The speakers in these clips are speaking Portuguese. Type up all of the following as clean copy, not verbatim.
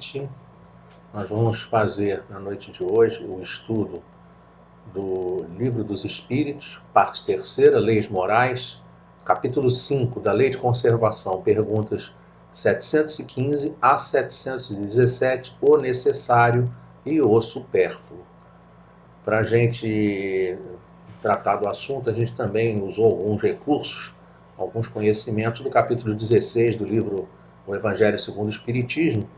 noite. Nós vamos fazer na noite de hoje o estudo do Livro dos Espíritos, parte terceira, Leis Morais, capítulo 5 da Lei de Conservação, perguntas 715 a 717, o necessário e o supérfluo. Para a gente tratar do assunto, a gente também usou alguns recursos, alguns conhecimentos do capítulo 16 do livro O Evangelho segundo o Espiritismo,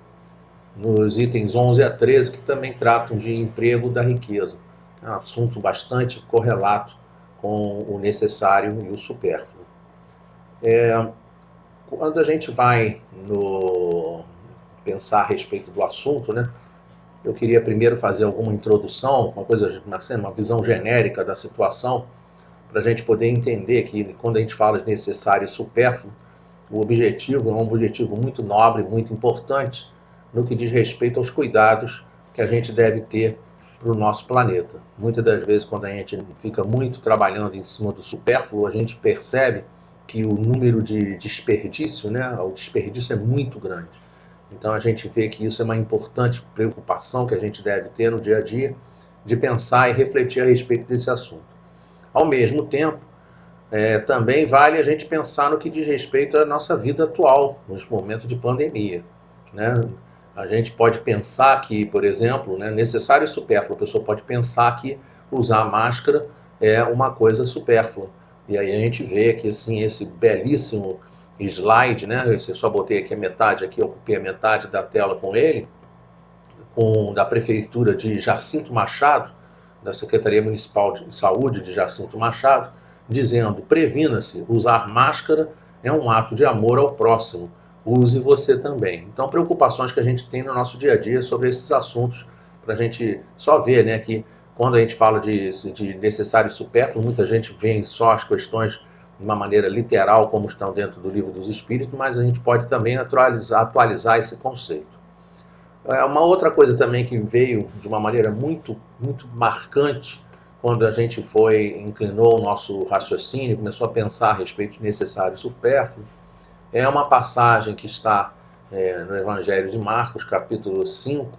nos itens 11 a 13, que também tratam de emprego da riqueza. É um assunto bastante correlato com o necessário e o supérfluo. Quando a gente vai pensar a respeito do assunto, né, eu queria primeiro fazer alguma introdução, uma visão genérica da situação, para a gente poder entender que quando a gente fala de necessário e supérfluo, o objetivo é um objetivo muito nobre, muito importante, no que diz respeito aos cuidados que a gente deve ter para o nosso planeta. Muitas das vezes, quando a gente fica muito trabalhando em cima do supérfluo, a gente percebe que o número de desperdício, né, o desperdício é muito grande. Então a gente vê que isso é uma importante preocupação que a gente deve ter no dia a dia, de pensar e refletir a respeito desse assunto. Ao mesmo tempo, também vale a gente pensar no que diz respeito à nossa vida atual, nos momentos de pandemia, né? A gente pode pensar que, por exemplo, né, necessário e supérfluo, a pessoa pode pensar que usar máscara é uma coisa supérflua. E aí a gente vê aqui assim, esse belíssimo slide, né? Eu só botei aqui a metade, aqui eu ocupei a metade da tela com ele, da Prefeitura de Jacinto Machado, da Secretaria Municipal de Saúde de Jacinto Machado, dizendo: previna-se, usar máscara é um ato de amor ao próximo, use você também. Então, preocupações que a gente tem no nosso dia a dia sobre esses assuntos, para a gente só ver, né, que quando a gente fala de necessário e supérfluo, muita gente vê só as questões de uma maneira literal, como estão dentro do Livro dos Espíritos, mas a gente pode também atualizar esse conceito. Uma outra coisa também que veio de uma maneira muito, muito marcante, quando a gente inclinou o nosso raciocínio, começou a pensar a respeito de necessário e supérfluo, é uma passagem que está no Evangelho de Marcos, capítulo 5,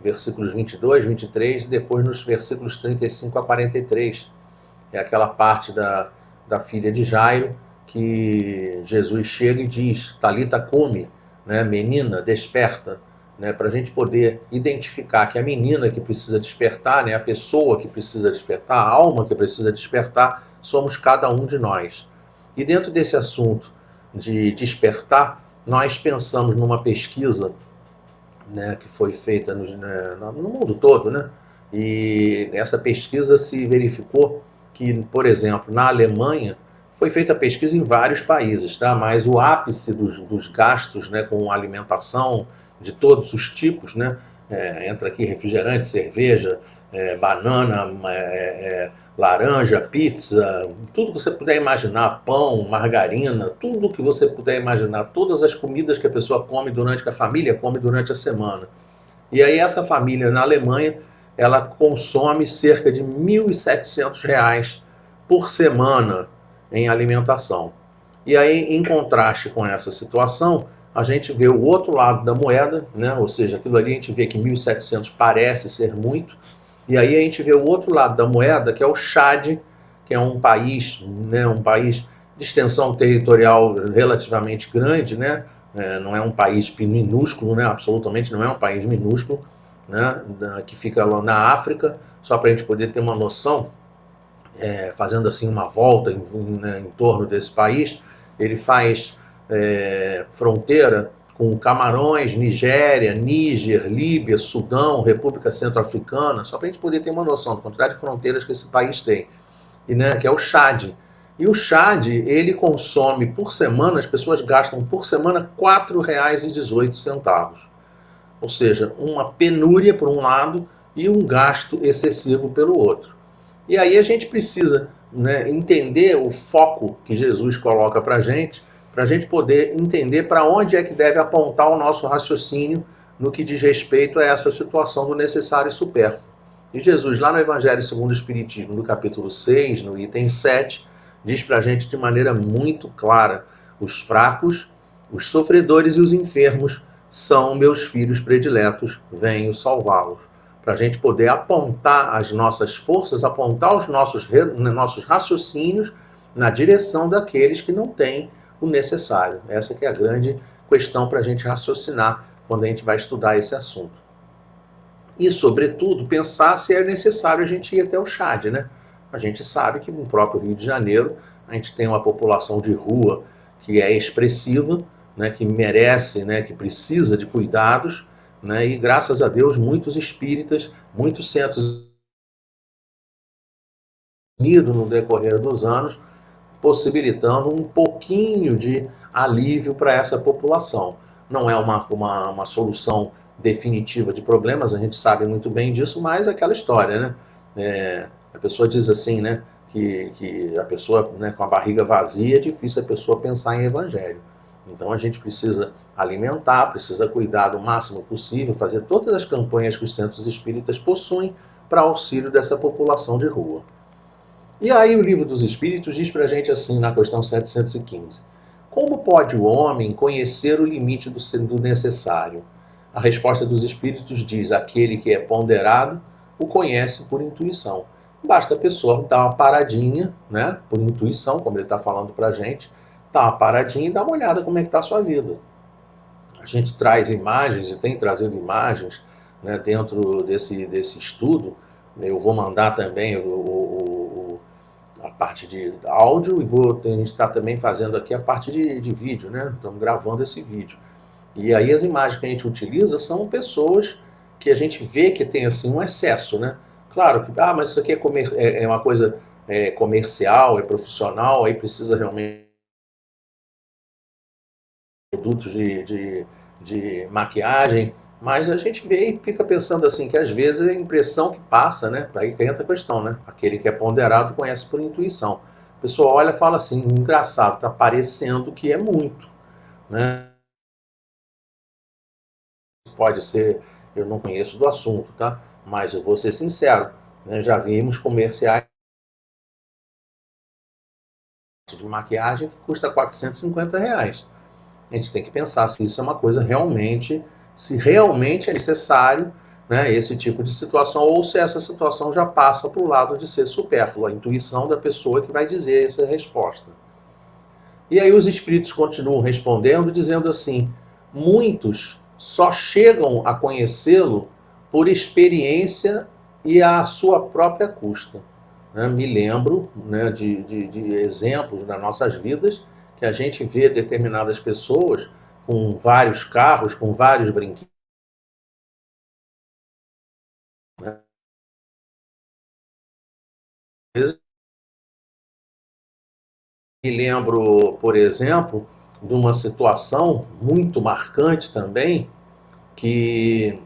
versículos 22, 23, e depois nos versículos 35 a 43. É aquela parte da filha de Jairo, que Jesus chega e diz: Talita cumi, né, menina, desperta. Né, para a gente poder identificar que a menina que precisa despertar, né, a pessoa que precisa despertar, a alma que precisa despertar, somos cada um de nós. E dentro desse assunto de despertar, nós pensamos numa pesquisa, né, que foi feita no mundo todo, né, e essa pesquisa se verificou que, por exemplo, na Alemanha, foi feita pesquisa em vários países, tá? Mas o ápice dos gastos, né, com alimentação de todos os tipos, né? Entra aqui refrigerante, cerveja, banana, laranja, pizza, tudo que você puder imaginar, pão, margarina, tudo que você puder imaginar, todas as comidas que a pessoa come que a família come durante a semana. E aí essa família na Alemanha, ela consome cerca de R$ 1.700 por semana em alimentação. E aí, em contraste com essa situação, a gente vê o outro lado da moeda, né? Ou seja, aquilo ali a gente vê que 1.700 parece ser muito, e aí a gente vê o outro lado da moeda, que é o Chad, que é um país, né? Um país de extensão territorial relativamente grande, né? Não é um país minúsculo, né? Absolutamente não é um país minúsculo, né? Que fica lá na África, só para a gente poder ter uma noção, fazendo assim uma volta em torno desse país. Ele faz fronteira com Camarões, Nigéria, Níger, Líbia, Sudão, República Centro-Africana, só para a gente poder ter uma noção da quantidade de fronteiras que esse país tem, né, que é o Chad. E o Chad, ele consome por semana, as pessoas gastam por semana R$ 4,18. Ou seja, uma penúria por um lado e um gasto excessivo pelo outro. E aí a gente precisa, né, entender o foco que Jesus coloca para a gente poder entender para onde é que deve apontar o nosso raciocínio no que diz respeito a essa situação do necessário e supérfluo. E Jesus, lá no Evangelho segundo o Espiritismo, no capítulo 6, no item 7, diz para a gente de maneira muito clara: os fracos, os sofredores e os enfermos são meus filhos prediletos, venho salvá-los. Para a gente poder apontar as nossas forças, apontar os nossos raciocínios na direção daqueles que não têm o necessário. Essa que é a grande questão para a gente raciocinar quando a gente vai estudar esse assunto. E, sobretudo, pensar se é necessário a gente ir até o Chad, né? A gente sabe que no próprio Rio de Janeiro a gente tem uma população de rua que é expressiva, né, que merece, né, que precisa de cuidados, né, e graças a Deus muitos espíritas, muitos centros unidos no decorrer dos anos, possibilitando um pouquinho de alívio para essa população. Não é uma solução definitiva de problemas, a gente sabe muito bem disso, mas é aquela história, né? A pessoa diz assim, né, que a pessoa, né, com a barriga vazia é difícil a pessoa pensar em evangelho. Então a gente precisa alimentar, precisa cuidar do máximo possível, fazer todas as campanhas que os centros espíritas possuem para auxílio dessa população de rua. E aí o Livro dos Espíritos diz para a gente assim, na questão 715, como pode o homem conhecer o limite do necessário? A resposta dos Espíritos diz, aquele que é ponderado o conhece por intuição. Basta a pessoa dar uma paradinha, né, por intuição, como ele está falando para a gente, dar uma paradinha e dar uma olhada como é que está a sua vida. A gente traz imagens, e tem trazido imagens, né, dentro desse estudo. Eu vou mandar também a parte de áudio e a gente está também fazendo aqui a parte de vídeo, né? Estamos gravando esse vídeo. E aí as imagens que a gente utiliza são pessoas que a gente vê que tem assim um excesso, né? Claro que, mas isso aqui é uma coisa comercial, é profissional, aí precisa realmente de produtos de maquiagem, mas a gente vê e fica pensando assim, que às vezes é a impressão que passa, né? Aí entra a questão, né? Aquele que é ponderado conhece por intuição. A pessoa olha e fala assim, engraçado, tá parecendo que é muito, né? Pode ser, eu não conheço do assunto, tá? Mas eu vou ser sincero, né? Já vimos comerciais de maquiagem que custa R$ 450. A gente tem que pensar se isso é uma coisa realmente, se realmente é necessário, né, esse tipo de situação, ou se essa situação já passa para o lado de ser supérflua, a intuição da pessoa que vai dizer essa resposta. E aí os espíritos continuam respondendo, dizendo assim, muitos só chegam a conhecê-lo por experiência e à sua própria custa. Me lembro, né, de exemplos das nossas vidas, que a gente vê determinadas pessoas com vários carros, com vários brinquedos, né? Me lembro, por exemplo, de uma situação muito marcante também, que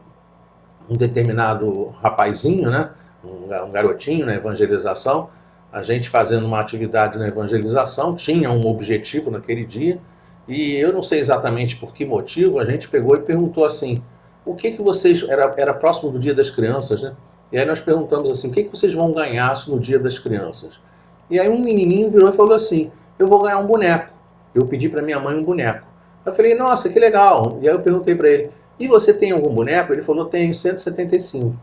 um determinado rapazinho, né, um garotinho na evangelização, a gente fazendo uma atividade na evangelização, tinha um objetivo naquele dia, e eu não sei exatamente por que motivo, a gente pegou e perguntou assim, o que vocês, era próximo do Dia das Crianças, né? E aí nós perguntamos assim, o que vocês vão ganhar no Dia das Crianças? E aí um menininho virou e falou assim, eu vou ganhar um boneco. Eu pedi para minha mãe um boneco. Eu falei, nossa, que legal. E aí eu perguntei para ele, e você tem algum boneco? Ele falou, tenho 175.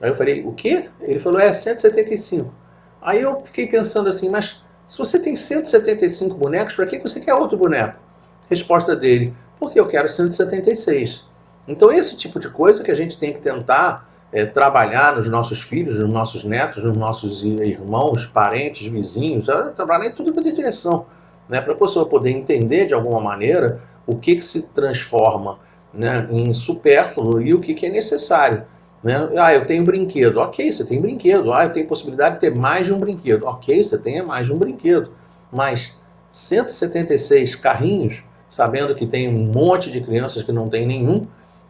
Aí eu falei, o quê? Ele falou, 175. Aí eu fiquei pensando assim, mas se você tem 175 bonecos, para que você quer outro boneco? Resposta dele, porque eu quero 176. Então esse tipo de coisa que a gente tem que tentar trabalhar nos nossos filhos, nos nossos netos, nos nossos irmãos, parentes, vizinhos, trabalhar em tudo que é direção, né, para a pessoa poder entender de alguma maneira o que se transforma, né, em supérfluo e o que é necessário. Né? Eu tenho brinquedo. Ok, você tem brinquedo. Eu tenho possibilidade de ter mais de um brinquedo. Ok, você tem mais de um brinquedo. Mas 176 carrinhos, sabendo que tem um monte de crianças que não tem nenhum,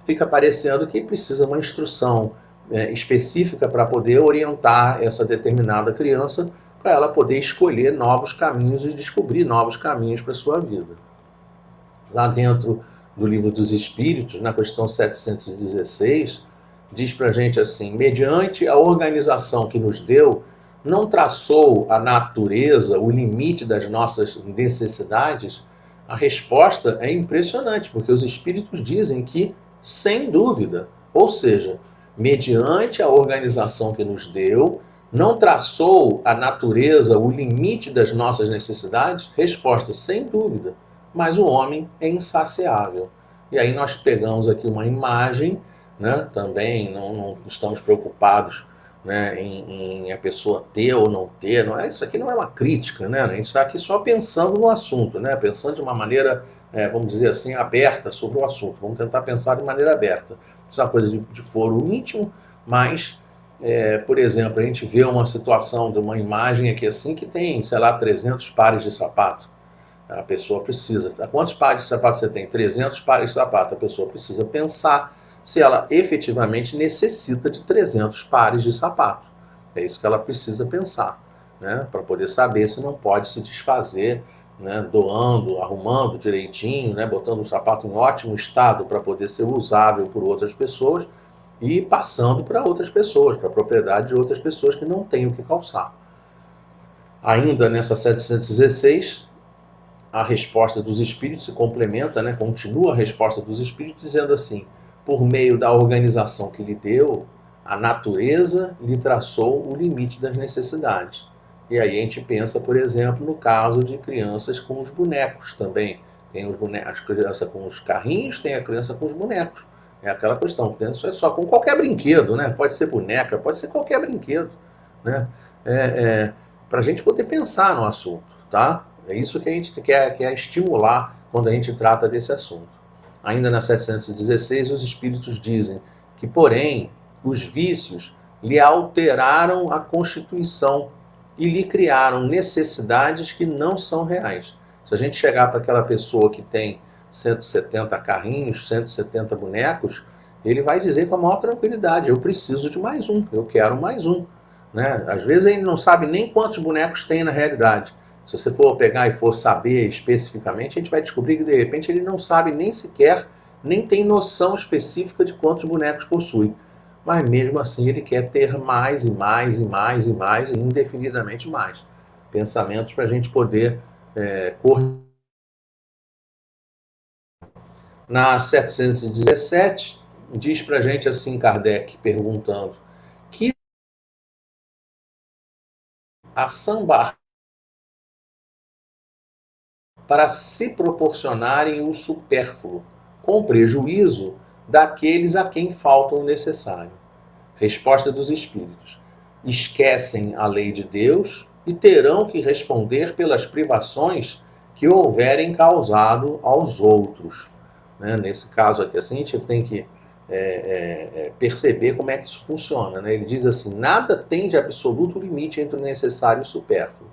fica parecendo que precisa uma instrução específica para poder orientar essa determinada criança, para ela poder escolher novos caminhos e descobrir novos caminhos para a sua vida. Lá dentro do Livro dos Espíritos, na questão 716, diz para a gente assim, mediante a organização que nos deu, não traçou a natureza, o limite das nossas necessidades, A resposta é impressionante, porque os espíritos dizem que, sem dúvida, ou seja, mediante a organização que nos deu, não traçou a natureza o limite das nossas necessidades? Resposta, sem dúvida. Mas o homem é insaciável. E aí nós pegamos aqui uma imagem, né? Também não estamos preocupados, né, em a pessoa ter ou não ter. Não é, isso aqui não é uma crítica, né? A gente está aqui só pensando no assunto, né? Pensando de uma maneira, vamos dizer assim, aberta sobre o assunto. Vamos tentar pensar de maneira aberta. Isso é uma coisa de foro íntimo, mas por exemplo, a gente vê uma situação de uma imagem aqui assim que tem, sei lá, 300 pares de sapato. A pessoa precisa. Quantos pares de sapato você tem? 300 pares de sapato. A pessoa precisa pensar se ela efetivamente necessita de 300 pares de sapato. É isso que ela precisa pensar, né? Para poder saber se não pode se desfazer, né? Doando, arrumando direitinho, né? Botando o sapato em ótimo estado para poder ser usável por outras pessoas e passando para outras pessoas, para a propriedade de outras pessoas que não têm o que calçar. Ainda nessa 716, a resposta dos espíritos se complementa, né? Continua a resposta dos espíritos dizendo assim: por meio da organização que lhe deu, a natureza lhe traçou o limite das necessidades. E aí a gente pensa, por exemplo, no caso de crianças com os bonecos também. Tem os bonecos, as crianças com os carrinhos, tem a criança com os bonecos. É aquela questão, isso é só com qualquer brinquedo, né? Pode ser boneca, pode ser qualquer brinquedo, né? Para a gente poder pensar no assunto, tá? É isso que a gente quer estimular quando a gente trata desse assunto. Ainda na 716, os espíritos dizem que, porém, os vícios lhe alteraram a constituição e lhe criaram necessidades que não são reais. Se a gente chegar para aquela pessoa que tem 170 carrinhos, 170 bonecos, ele vai dizer com a maior tranquilidade: eu preciso de mais um, eu quero mais um. Né? Às vezes ele não sabe nem quantos bonecos tem na realidade. Se você for pegar e for saber especificamente, a gente vai descobrir que de repente ele não sabe nem sequer, nem tem noção específica de quantos bonecos possui. Mas mesmo assim ele quer ter mais e mais e mais e mais e indefinidamente mais. Pensamentos para a gente poder correr. Na 717, diz para a gente assim Kardec, perguntando: que a sambar para se proporcionarem o supérfluo, com prejuízo daqueles a quem falta o necessário. Resposta dos espíritos: esquecem a lei de Deus e terão que responder pelas privações que houverem causado aos outros. Né? Nesse caso aqui, assim, a gente tem que perceber como é que isso funciona. Né? Ele diz assim: nada tem de absoluto limite entre o necessário e o supérfluo.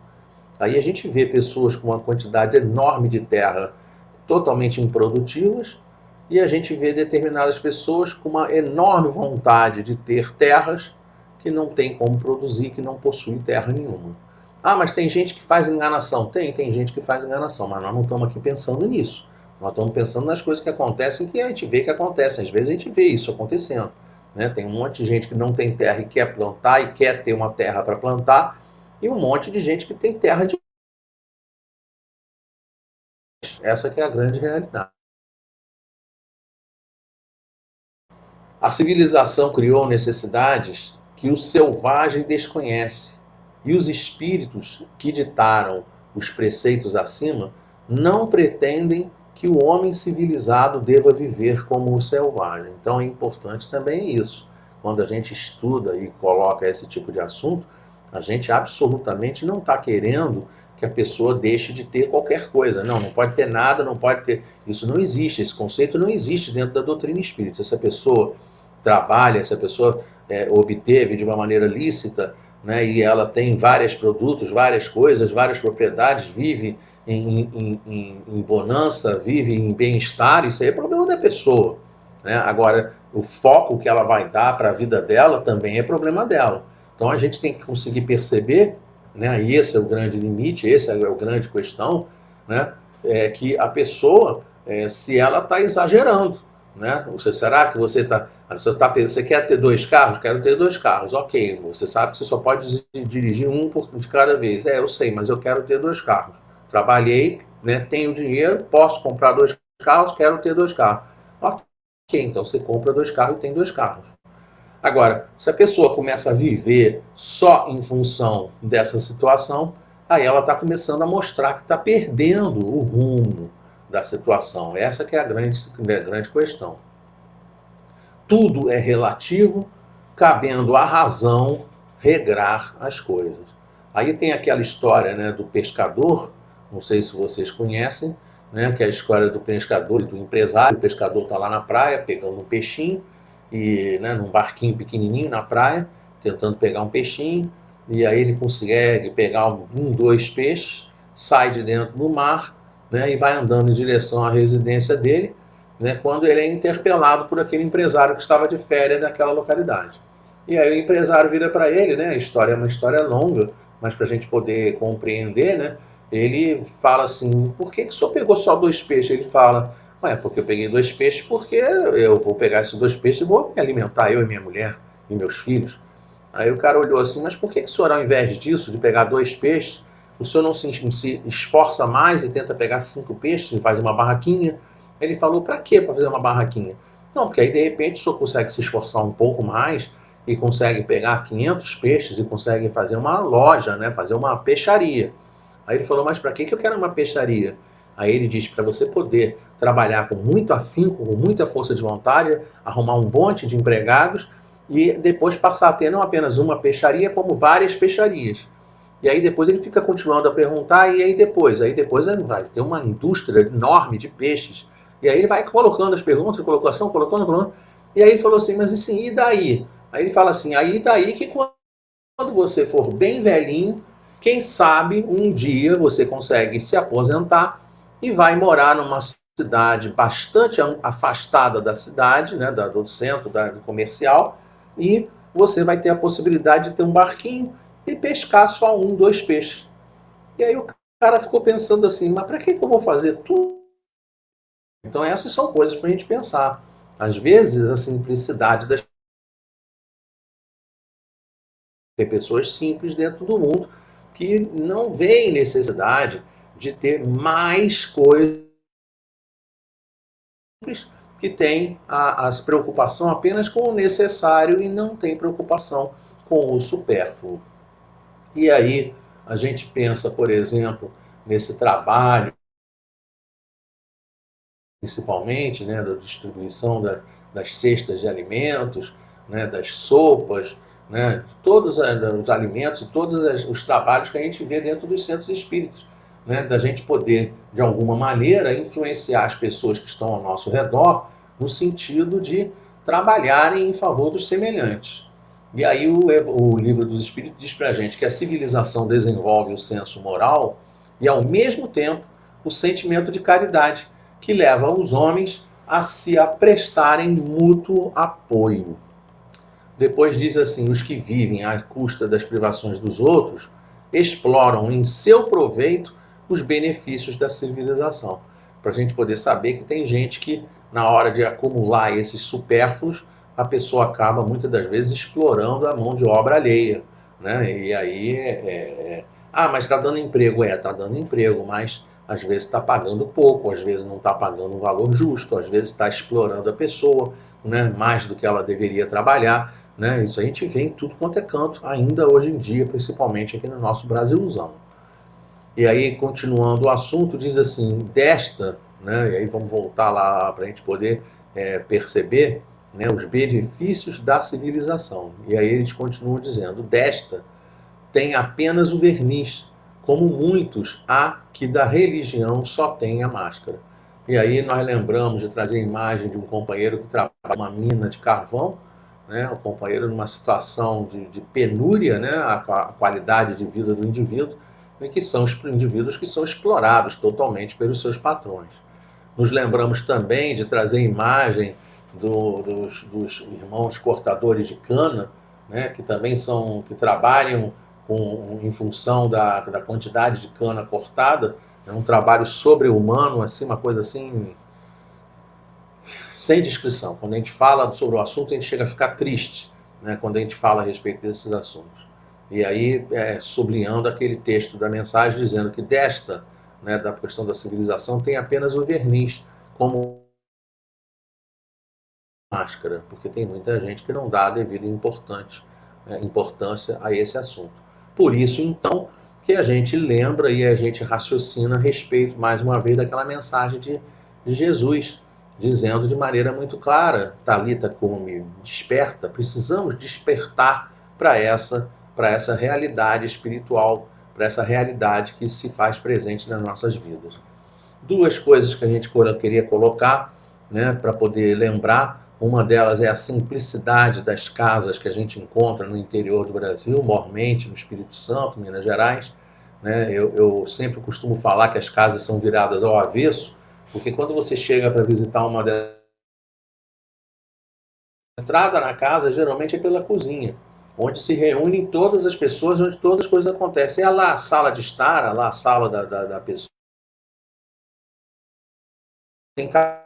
Aí a gente vê pessoas com uma quantidade enorme de terra totalmente improdutivas e a gente vê determinadas pessoas com uma enorme vontade de ter terras que não tem como produzir, que não possui terra nenhuma. Ah, mas tem gente que faz enganação. Tem gente que faz enganação, mas nós não estamos aqui pensando nisso. Nós estamos pensando nas coisas que acontecem, que a gente vê que acontecem. Às vezes a gente vê isso acontecendo. Né? Tem um monte de gente que não tem terra e quer plantar e quer ter uma terra para plantar, e um monte de gente que tem terra de... Essa que é a grande realidade. A civilização criou necessidades que o selvagem desconhece, e os espíritos que ditaram os preceitos acima não pretendem que o homem civilizado deva viver como o selvagem. Então é importante também isso. Quando a gente estuda e coloca esse tipo de assunto, a gente absolutamente não está querendo que a pessoa deixe de ter qualquer coisa. Não pode ter nada, não pode ter... Isso não existe, esse conceito não existe dentro da doutrina espírita. Essa pessoa trabalha, essa pessoa obteve de uma maneira lícita, né, e ela tem vários produtos, várias coisas, várias propriedades, vive em bonança, vive em bem-estar, isso aí é problema da pessoa. Né? Agora, o foco que ela vai dar para a vida dela também é problema dela. Então a gente tem que conseguir perceber, né, e esse é o grande limite, esse é o grande questão, né, que a pessoa, se ela está exagerando. Né? Será que você quer ter 2 carros? Quero ter 2 carros. Ok, você sabe que você só pode dirigir um de cada vez. Eu sei, mas eu quero ter 2 carros. Trabalhei né? Tenho dinheiro, posso comprar 2 carros, quero ter 2 carros. Ok, então você compra 2 carros e tem 2 carros. Agora, se a pessoa começa a viver só em função dessa situação, aí ela está começando a mostrar que está perdendo o rumo da situação. Essa que é a grande questão. Tudo é relativo, cabendo à razão regrar as coisas. Aí tem aquela história, né, do pescador, não sei se vocês conhecem, né, que é a história do pescador e do empresário. O pescador está lá na praia pegando um peixinho, e, né, num barquinho pequenininho na praia, tentando pegar um peixinho, e aí ele consegue pegar 2 peixes, sai de dentro do mar, né, e vai andando em direção à residência dele, né, quando ele é interpelado por aquele empresário que estava de férias naquela localidade. E aí o empresário vira para ele, né, a história é uma história longa, mas para a gente poder compreender, né, ele fala assim, por que o senhor pegou só 2 peixes? Ele fala, porque eu peguei 2 peixes porque eu vou pegar esses 2 peixes e vou me alimentar, eu e minha mulher e meus filhos. Aí o cara olhou assim, mas por que o senhor, ao invés disso, de pegar 2 peixes, o senhor não se esforça mais e tenta pegar 5 peixes e faz uma barraquinha? Ele falou, para quê para fazer uma barraquinha? Não, porque aí de repente o senhor consegue se esforçar um pouco mais e consegue pegar 500 peixes e consegue fazer uma loja, né? Fazer uma peixaria. Aí ele falou, mas para que eu quero uma peixaria? Aí ele diz, para você poder trabalhar com muito afinco, com muita força de vontade, arrumar um monte de empregados e depois passar a ter não apenas uma peixaria, como várias peixarias. E aí depois ele fica continuando a perguntar, e aí depois? Aí depois vai ter uma indústria enorme de peixes. E aí ele vai colocando as perguntas, colocando. E aí ele falou assim, mas assim, e daí? Aí ele fala assim, aí daí que quando você for bem velhinho, quem sabe um dia você consegue se aposentar e vai morar numa cidade bastante afastada da cidade, né, do centro do comercial, e você vai ter a possibilidade de ter um barquinho e pescar só 1, 2 peixes. E aí o cara ficou pensando assim, mas para que eu vou fazer tudo? Então essas são coisas para a gente pensar. Às vezes a simplicidade das tem pessoas simples dentro do mundo que não veem necessidade de ter mais coisas, que tem a preocupação apenas com o necessário e não tem preocupação com o supérfluo. E aí a gente pensa, por exemplo, nesse trabalho, principalmente, né, da distribuição das cestas de alimentos, né, das sopas, né, todos os alimentos, todos os trabalhos que a gente vê dentro dos centros espíritas, né, da gente poder, de alguma maneira, influenciar as pessoas que estão ao nosso redor no sentido de trabalharem em favor dos semelhantes. E aí o livro dos Espíritos diz para a gente que a civilização desenvolve o senso moral e, ao mesmo tempo, o sentimento de caridade, que leva os homens a se prestarem mútuo apoio. Depois diz assim, os que vivem à custa das privações dos outros exploram em seu proveito os benefícios da civilização. Para a gente poder saber que tem gente que, na hora de acumular esses supérfluos, a pessoa acaba, muitas das vezes, explorando a mão de obra alheia. Né? E aí, mas está dando emprego. Está dando emprego, mas às vezes está pagando pouco, às vezes não está pagando um valor justo, às vezes está explorando a pessoa, né, mais do que ela deveria trabalhar. Né? Isso a gente vê em tudo quanto é canto, ainda hoje em dia, principalmente aqui no nosso Brasilzão. E aí, continuando o assunto, diz assim, né, e aí vamos voltar lá para a gente poder perceber, né, os benefícios da civilização. E aí eles continuam dizendo, desta tem apenas o verniz, como muitos há que da religião só tem a máscara. E aí nós lembramos de trazer a imagem de um companheiro que trabalha numa mina de carvão, né, o companheiro numa situação de penúria, né, a qualidade de vida do indivíduo, e que são os indivíduos que são explorados totalmente pelos seus patrões. Nos lembramos também de trazer a imagem dos irmãos cortadores de cana, né, que também que trabalham em função da quantidade de cana cortada, é um trabalho sobre-humano, assim, uma coisa assim, sem descrição. Quando a gente fala sobre o assunto, a gente chega a ficar triste, né, quando a gente fala a respeito desses assuntos. E aí, sublinhando aquele texto da mensagem, dizendo que desta né, da questão da civilização tem apenas o verniz como máscara, porque tem muita gente que não dá a devida importância a esse assunto. Por isso, então, que a gente lembra e a gente raciocina a respeito, mais uma vez, daquela mensagem de Jesus, dizendo de maneira muito clara, Talita cumi, desperta, precisamos despertar para essa realidade espiritual, para essa realidade que se faz presente nas nossas vidas. Duas coisas que a gente queria colocar, né, para poder lembrar. Uma delas é a simplicidade das casas que a gente encontra no interior do Brasil, mormente no Espírito Santo, Minas Gerais. Né? Eu sempre costumo falar que as casas são viradas ao avesso, porque quando você chega para visitar uma delas, a entrada na casa geralmente é pela cozinha, onde se reúnem todas as pessoas, onde todas as coisas acontecem. É lá a sala de estar, é lá a sala da pessoa. Tem parte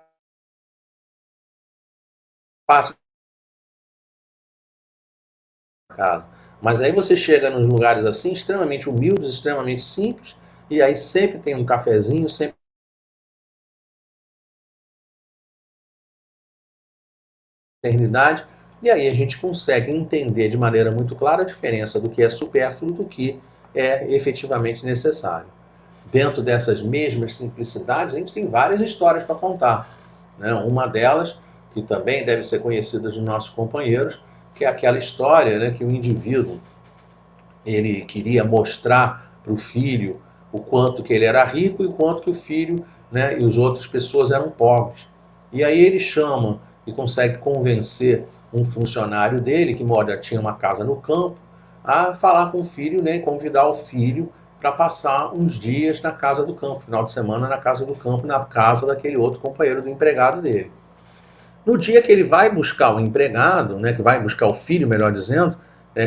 da casa. Mas aí você chega nos lugares assim, extremamente humildes, extremamente simples, e aí sempre tem um cafezinho, sempre tem eternidade, e aí a gente consegue entender de maneira muito clara a diferença do que é supérfluo do que é efetivamente necessário. Dentro dessas mesmas simplicidades, a gente tem várias histórias para contar. Né? Uma delas, que também deve ser conhecida dos nossos companheiros, que é aquela história, né, que o indivíduo ele queria mostrar para o filho o quanto que ele era rico e o quanto que o filho, né, e as outras pessoas eram pobres. E aí ele chama e consegue convencer um funcionário dele, que tinha uma casa no campo, a falar com o filho, né, convidar o filho para passar uns dias na casa do campo, final de semana na casa do campo, na casa daquele outro companheiro do empregado dele. No dia que ele vai buscar o empregado, né, que vai buscar o filho, melhor dizendo,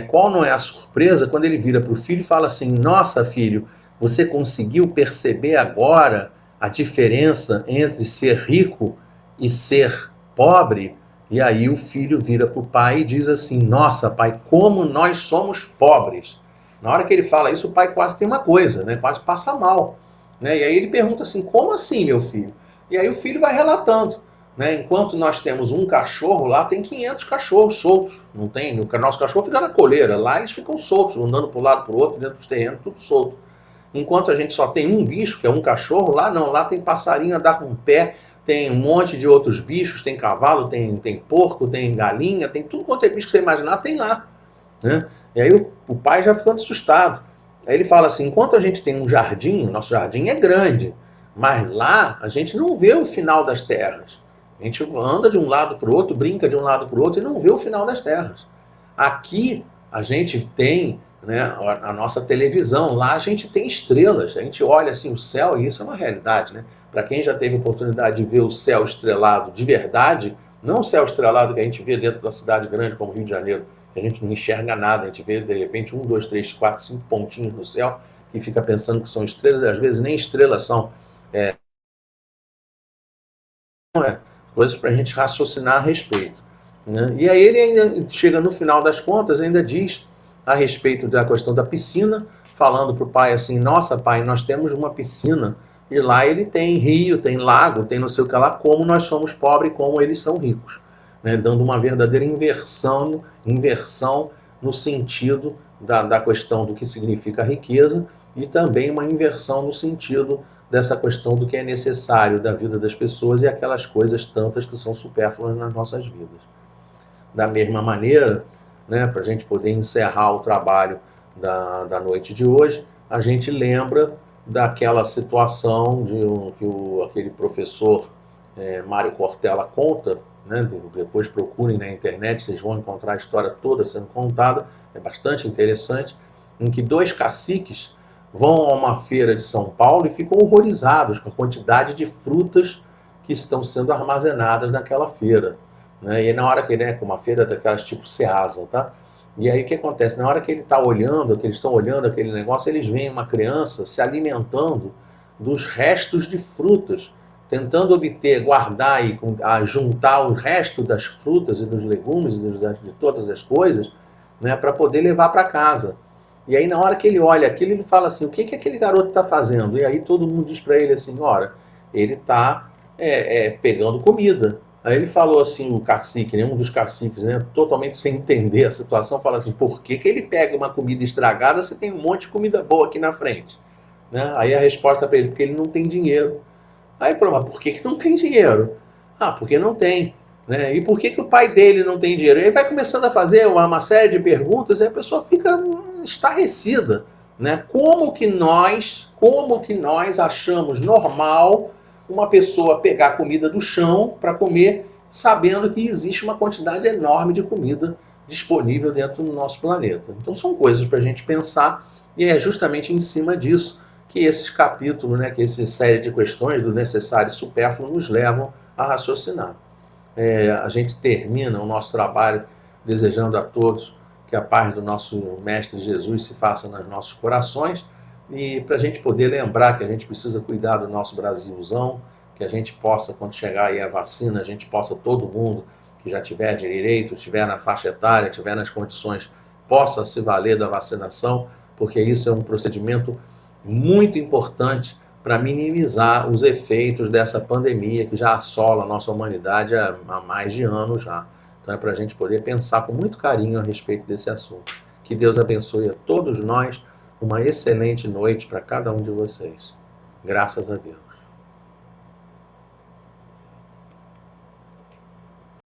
qual não é a surpresa quando ele vira para o filho e fala assim: Nossa, filho, você conseguiu perceber agora a diferença entre ser rico e ser pobre? E aí o filho vira para o pai e diz assim: Nossa, pai, como nós somos pobres. Na hora que ele fala isso, o pai quase tem uma coisa, né? Quase passa mal. Né? E aí ele pergunta assim: Como assim, meu filho? E aí o filho vai relatando. Né? Enquanto nós temos um cachorro, lá tem 500 cachorros soltos. Não tem? O nosso cachorro fica na coleira, lá eles ficam soltos, andando para um lado para o outro, dentro dos terrenos, tudo solto. Enquanto a gente só tem um bicho, que é um cachorro, lá não, lá tem passarinho a dar com o pé, tem um monte de outros bichos, tem cavalo, tem porco, tem galinha, tem tudo quanto é bicho que você imaginar, tem lá. Né? E aí o pai já ficando assustado. Aí ele fala assim: enquanto a gente tem um jardim, nosso jardim é grande, mas lá a gente não vê o final das terras. A gente anda de um lado para o outro, brinca de um lado para o outro e não vê o final das terras. Aqui a gente tem, né, a nossa televisão, lá a gente tem estrelas, a gente olha assim o céu e isso é uma realidade. Né? Para quem já teve oportunidade de ver o céu estrelado de verdade, não o céu estrelado que a gente vê dentro da cidade grande como Rio de Janeiro, que a gente não enxerga nada, a gente vê de repente 1, 2, 3, 4, 5 pontinhos no céu e fica pensando que são estrelas, e às vezes nem estrelas são. Coisas para a gente raciocinar a respeito. Né? E aí ele ainda chega no final das contas, ainda diz a respeito da questão da piscina, falando para o pai assim: Nossa, pai, nós temos uma piscina e lá ele tem rio, tem lago, tem não sei o que lá, como nós somos pobres, como eles são ricos. Né? Dando uma verdadeira inversão no sentido da questão do que significa riqueza e também uma inversão no sentido dessa questão do que é necessário da vida das pessoas e aquelas coisas tantas que são supérfluas nas nossas vidas. Da mesma maneira, né, para a gente poder encerrar o trabalho da noite de hoje, a gente lembra daquela situação que aquele professor Mário Cortella conta, né, depois procurem na internet, vocês vão encontrar a história toda sendo contada, é bastante interessante, em que dois caciques vão a uma feira de São Paulo e ficam horrorizados com a quantidade de frutas que estão sendo armazenadas naquela feira. Né? E na hora que ele é com uma feira daquelas tipo Ceasa, tá? E aí o que acontece? Na hora que ele está olhando, que eles estão olhando aquele negócio, eles veem uma criança se alimentando dos restos de frutas, tentando obter, guardar e juntar o resto das frutas e dos legumes e de todas as coisas, né, para poder levar para casa. E aí, na hora que ele olha aquilo, ele fala assim: o que aquele garoto está fazendo? E aí todo mundo diz para ele assim: ora, ele está pegando comida. Aí ele falou assim: o cacique, né, um dos caciques, né, totalmente sem entender a situação, fala assim: por que ele pega uma comida estragada se tem um monte de comida boa aqui na frente? Né? Aí a resposta para ele: porque ele não tem dinheiro. Aí ele falou: mas por que não tem dinheiro? Ah, porque não tem. Né? E por que o pai dele não tem dinheiro? E aí vai começando a fazer uma série de perguntas e a pessoa fica estarrecida. Né? Como que nós achamos normal uma pessoa pegar comida do chão para comer, sabendo que existe uma quantidade enorme de comida disponível dentro do nosso planeta? Então são coisas para a gente pensar e é justamente em cima disso que esses capítulos, né, que essa série de questões do necessário e supérfluo nos levam a raciocinar. A gente termina o nosso trabalho desejando a todos que a paz do nosso Mestre Jesus se faça nos nossos corações e para a gente poder lembrar que a gente precisa cuidar do nosso Brasilzão, que a gente possa, quando chegar aí a vacina, a gente possa, todo mundo que já tiver direito, tiver na faixa etária, tiver nas condições, possa se valer da vacinação, porque isso é um procedimento muito importante para minimizar os efeitos dessa pandemia que já assola a nossa humanidade há mais de anos já. Então é para a gente poder pensar com muito carinho a respeito desse assunto. Que Deus abençoe a todos nós, uma excelente noite para cada um de vocês. Graças a Deus.